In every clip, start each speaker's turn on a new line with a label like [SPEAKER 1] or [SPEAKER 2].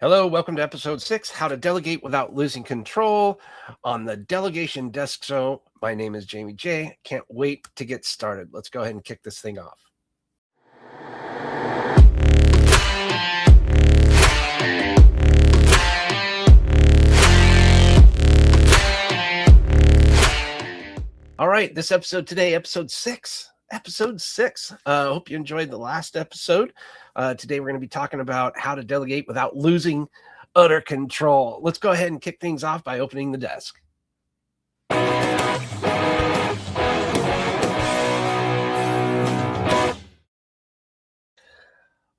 [SPEAKER 1] Hello, welcome to episode 6, How to Delegate Without Losing Control on the Delegation Desk Show. My name is Jaime Jay. Can't wait to get started. Let's go ahead and kick this thing off. All right, this episode today, episode 6. Hope you enjoyed the last episode. Today we're going to be talking about how to delegate without losing utter control. Let's go ahead and kick things off by opening the desk.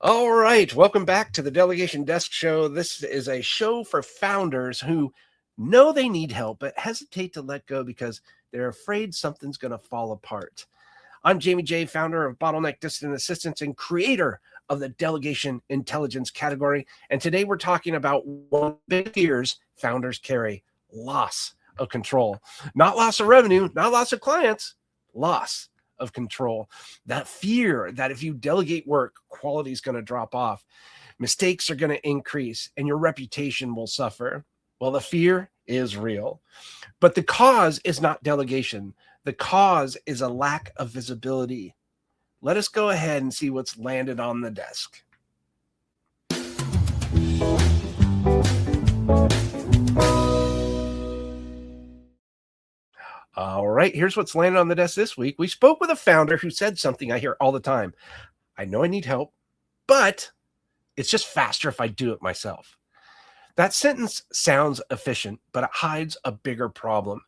[SPEAKER 1] All right, welcome back to the Delegation Desk Show. This is a show for founders who know they need help but hesitate to let go because they're afraid something's going to fall apart. I'm Jaime Jay, founder of Bottleneck Distant Assistance and creator of the Delegation Intelligence category. And today we're talking about one of the big fears founders carry: loss of control. Not loss of revenue, not loss of clients, loss of control. That fear that if you delegate work, quality is going to drop off, mistakes are going to increase, and your reputation will suffer. Well, the fear is real, but the cause is not delegation. The cause is a lack of visibility. Let us go ahead and see what's landed on the desk. All right, here's what's landed on the desk this week. We spoke with a founder who said something I hear all the time. I know I need help, but it's just faster if I do it myself. That sentence sounds efficient, but it hides a bigger problem.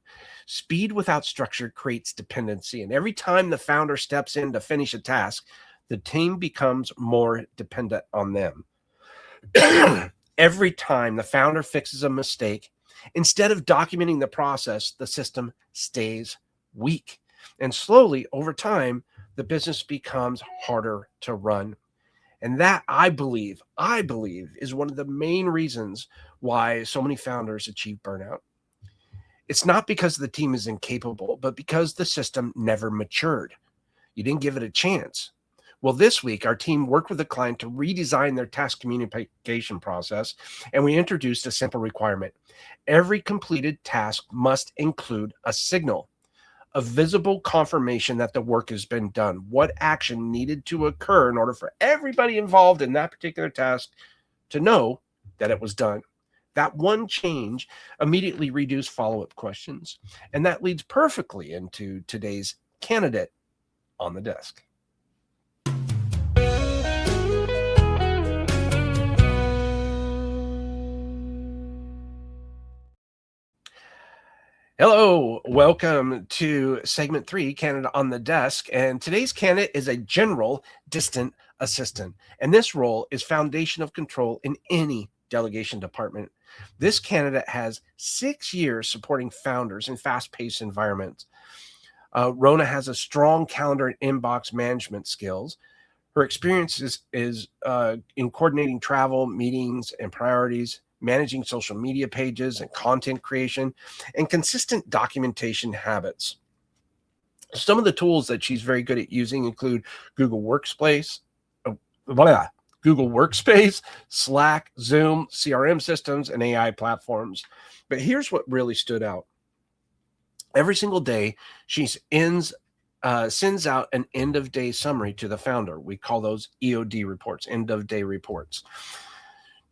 [SPEAKER 1] Speed without structure creates dependency, and every time the founder steps in to finish a task, the team becomes more dependent on them. Every time the founder fixes a mistake, instead of documenting the process, the system stays weak. And slowly, over time, the business becomes harder to run. And that, I believe, is one of the main reasons why so many founders achieve burnout. It's not because the team is incapable, but because the system never matured. You didn't give it a chance. Well, this week, our team worked with a client to redesign their task communication process, and we introduced a simple requirement. Every completed task must include a signal, a visible confirmation that the work has been done, what action needed to occur in order for everybody involved in that particular task to know that it was done. That one change immediately reduced follow-up questions, and that leads perfectly into today's candidate on the desk. Hello, welcome to segment 3, Candidate on the Desk. And today's candidate is a general distant assistant. And this role is foundation of control in any delegation department. This candidate has 6 years supporting founders in fast-paced environments. Rona has a strong calendar and inbox management skills. Her experience is in coordinating travel, meetings, and priorities, managing social media pages and content creation, and consistent documentation habits. Some of the tools that she's very good at using include Google Workspace, Slack, Zoom, CRM systems, and AI platforms. But here's what really stood out. Every single day, she sends out an end-of-day summary to the founder. We call those EOD reports, end-of-day reports.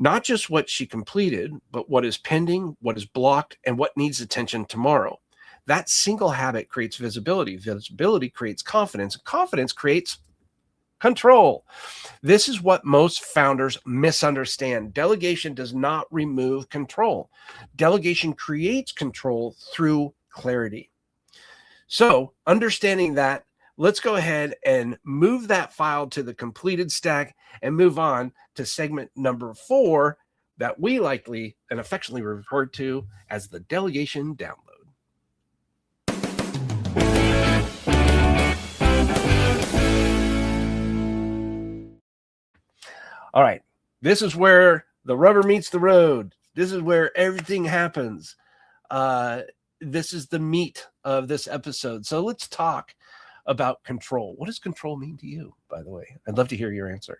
[SPEAKER 1] Not just what she completed, but what is pending, what is blocked, and what needs attention tomorrow. That single habit creates visibility. Visibility creates confidence. Confidence creates control. This is what most founders misunderstand. Delegation does not remove control. Delegation creates control through clarity. So, understanding that, let's go ahead and move that file to the completed stack and move on to segment number 4 that we likely and affectionately refer to as the Delegation Download. All right, this is where the rubber meets the road. This is where everything happens. This is the meat of this episode. So let's talk about control. What does control mean to you, by the way? I'd love to hear your answer.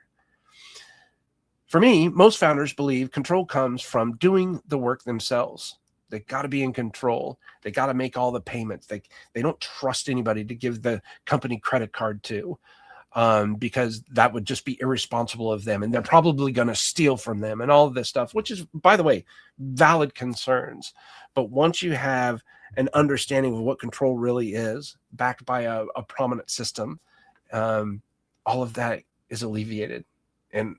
[SPEAKER 1] For me, most founders believe control comes from doing the work themselves. They got to be in control. They got to make all the payments. They don't trust anybody to give the company credit card to, because that would just be irresponsible of them. And they're probably going to steal from them and all of this stuff, which is, by the way, valid concerns. But once you have an understanding of what control really is, backed by a prominent system, all of that is alleviated. And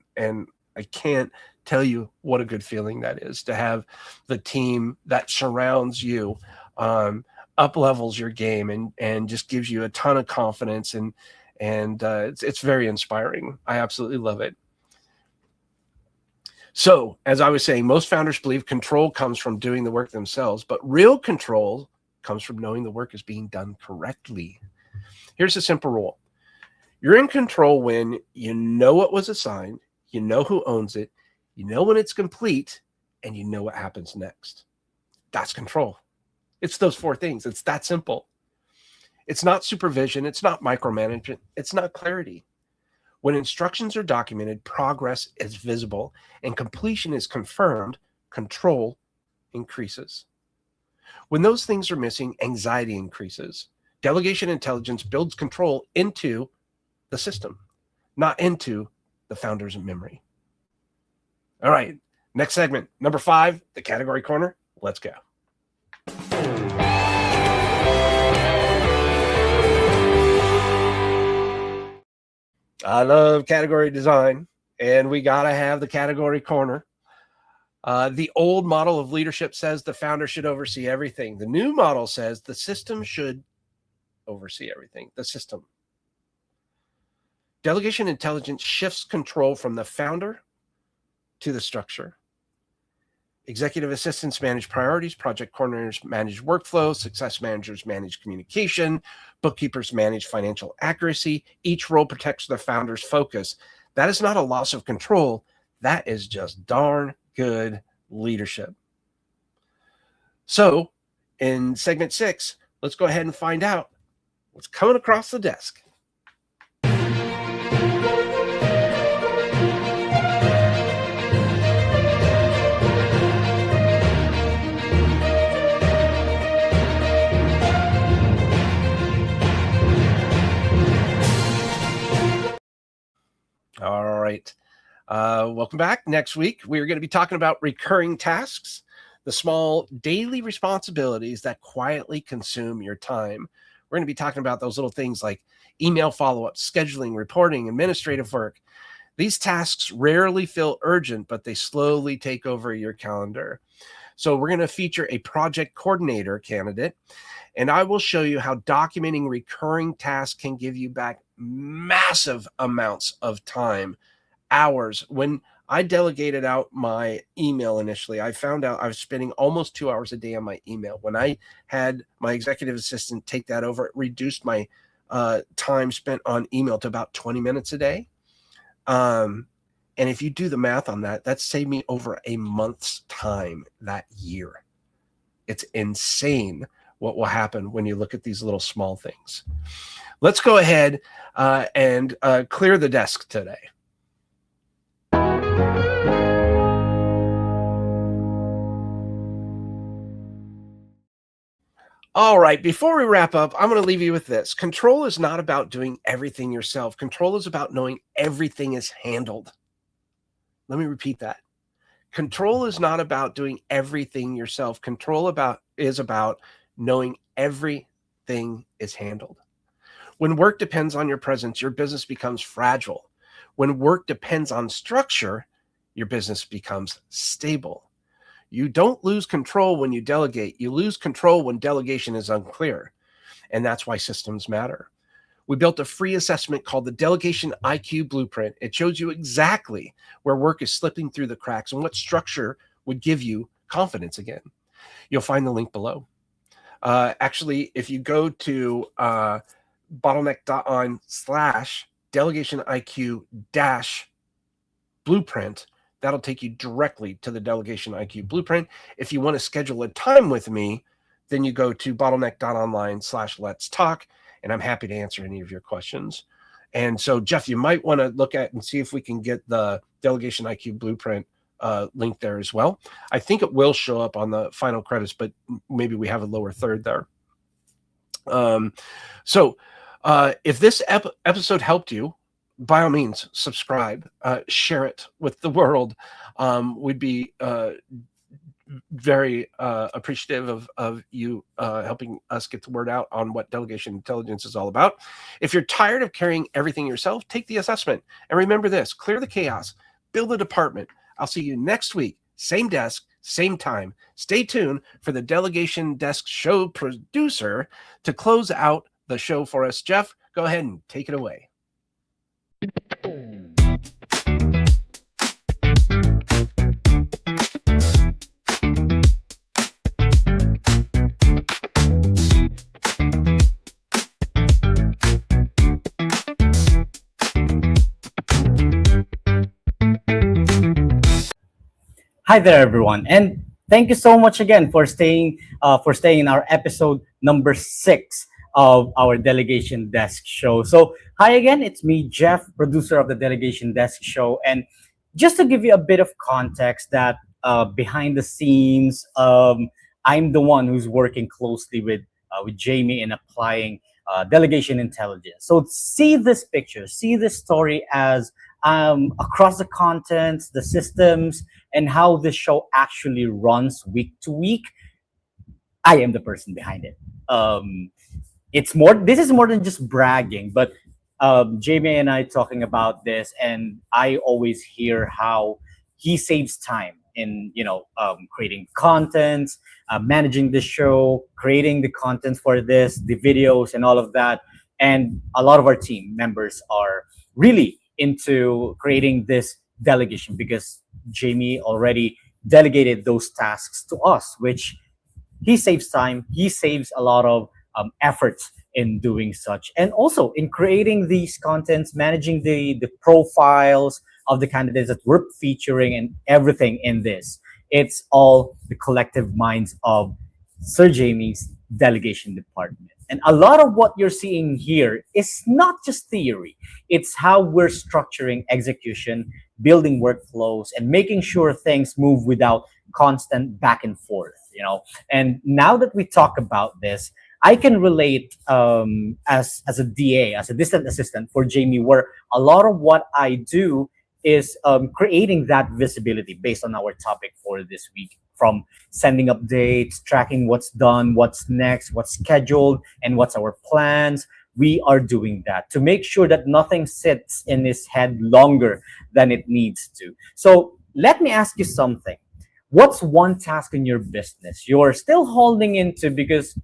[SPEAKER 1] I can't tell you what a good feeling that is to have the team that surrounds you, up levels your game and just gives you a ton of confidence. And it's very inspiring. I absolutely love it. So, as I was saying, most founders believe control comes from doing the work themselves, but real control comes from knowing the work is being done correctly. Here's a simple rule. You're in control when you know what was assigned, you know who owns it, you know when it's complete, and you know what happens next. That's control. It's those four things. It's that simple. It's not supervision. It's not micromanagement. It's not clarity. When instructions are documented, progress is visible, and completion is confirmed, control increases. When those things are missing, anxiety increases. Delegation intelligence builds control into the system, not into the founder's memory. All right, next segment, number 5, the category corner. Let's go. I love category design, and we got to have the category corner. The old model of leadership says the founder should oversee everything. The new model says the system should oversee everything, the system. Delegation intelligence shifts control from the founder to the structure. Executive assistants manage priorities, project coordinators manage workflow, success managers manage communication, bookkeepers manage financial accuracy. Each role protects the founder's focus. That is not a loss of control. That is just darn good leadership. So in segment 6, let's go ahead and find out what's coming across the desk. All right. Welcome back. Next week, we're going to be talking about recurring tasks, the small daily responsibilities that quietly consume your time. We're going to be talking about those little things like email follow-up, scheduling, reporting, administrative work. These tasks rarely feel urgent, but they slowly take over your calendar. So we're going to feature a project coordinator candidate, and I will show you how documenting recurring tasks can give you back massive amounts of time, hours. When I delegated out my email initially, I found out I was spending almost 2 hours a day on my email. When I had my executive assistant take that over, it reduced my time spent on email to about 20 minutes a day. And if you do the math on that, that saved me over a month's time that year. It's insane what will happen when you look at these little small things. Let's go ahead and clear the desk today. All right, before we wrap up, I'm going to leave you with this. Control is not about doing everything yourself. Control is about knowing everything is handled. Let me repeat that. Control is not about doing everything yourself. Control is about knowing everything is handled. When work depends on your presence, your business becomes fragile. When work depends on structure, your business becomes stable. You don't lose control when you delegate. You lose control when delegation is unclear. And that's why systems matter. We built a free assessment called the Delegation IQ Blueprint. It shows you exactly where work is slipping through the cracks and what structure would give you confidence again. You'll find the link below. Actually, if you go to bottleneck.on/Delegation IQ -blueprint, that'll take you directly to the Delegation IQ Blueprint. If you want to schedule a time with me, then you go to bottleneck.online/let's talk, and I'm happy to answer any of your questions. And so, Jeff, you might want to look at and see if we can get the Delegation IQ Blueprint link there as well. I think it will show up on the final credits, but maybe we have a lower third there. So if this episode helped you, by all means, subscribe, share it with the world. We'd be very appreciative of you helping us get the word out on what delegation intelligence is all about. If you're tired of carrying everything yourself, take the assessment. And remember this, clear the chaos, build a department. I'll see you next week, same desk, same time. Stay tuned for the Delegation Desk Show producer to close out the show for us. Jeff, go ahead and take it away.
[SPEAKER 2] Hi there, everyone, and thank you so much again for staying in our episode number 6 of our Delegation Desk Show. So, hi again, it's me, Jeff, producer of the Delegation Desk Show, and just to give you a bit of context, that behind the scenes, I'm the one who's working closely with Jaime in applying delegation intelligence. So, see this picture, see this story as across the contents, the systems, and how this show actually runs week to week. I am the person behind it. This is more than just bragging, but Jaime and I talking about this, and I always hear how he saves time in creating content, managing the show, creating the content for this, the videos, and all of that. And a lot of our team members are really into creating this delegation because Jaime already delegated those tasks to us, which he saves time, he saves a lot of efforts in doing such, and also in creating these contents, managing the profiles of the candidates that we're featuring and everything in this. It's all the collective minds of Sir Jaime's Delegation Department. And a lot of what you're seeing here is not just theory. It's how we're structuring execution, building workflows, and making sure things move without constant back and forth, And now that we talk about this, I can relate as a DA, as a distant assistant for Jaime, where a lot of what I do is creating that visibility based on our topic for this week, from sending updates, tracking what's done, what's next, what's scheduled, and what's our plans. We are doing that to make sure that nothing sits in his head longer than it needs to. So let me ask you something. What's one task in your business you're still holding into because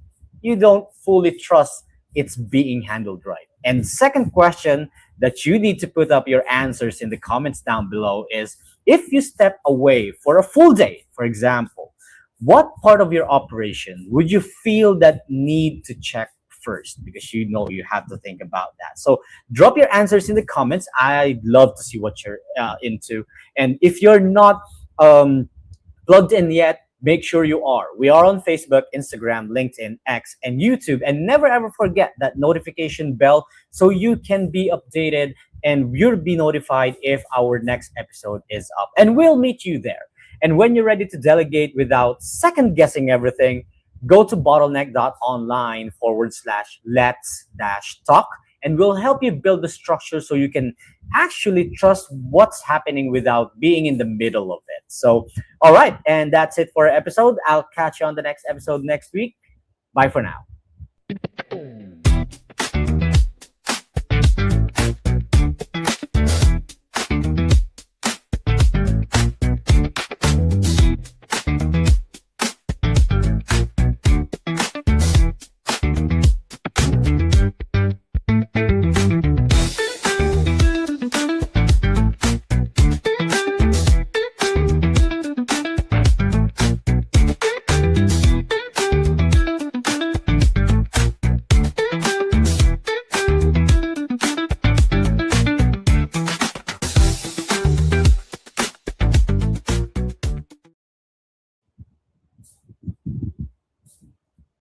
[SPEAKER 2] you don't fully trust it's being handled right? And second question that you need to put up your answers in the comments down below is, if you step away for a full day, for example, what part of your operation would you feel that need to check first? Because you have to think about that. So drop your answers in the comments. I'd love to see what you're into. And if you're not plugged in yet, make sure you are. We are on Facebook, Instagram, LinkedIn, X, and YouTube. And never ever forget that notification bell so you can be updated and you'll be notified if our next episode is up. And we'll meet you there. And when you're ready to delegate without second guessing everything, go to bottleneck.online/let's-talk. And we'll help you build the structure so you can actually trust what's happening without being in the middle of it. So, all right. And that's it for our episode. I'll catch you on the next episode next week. Bye for now.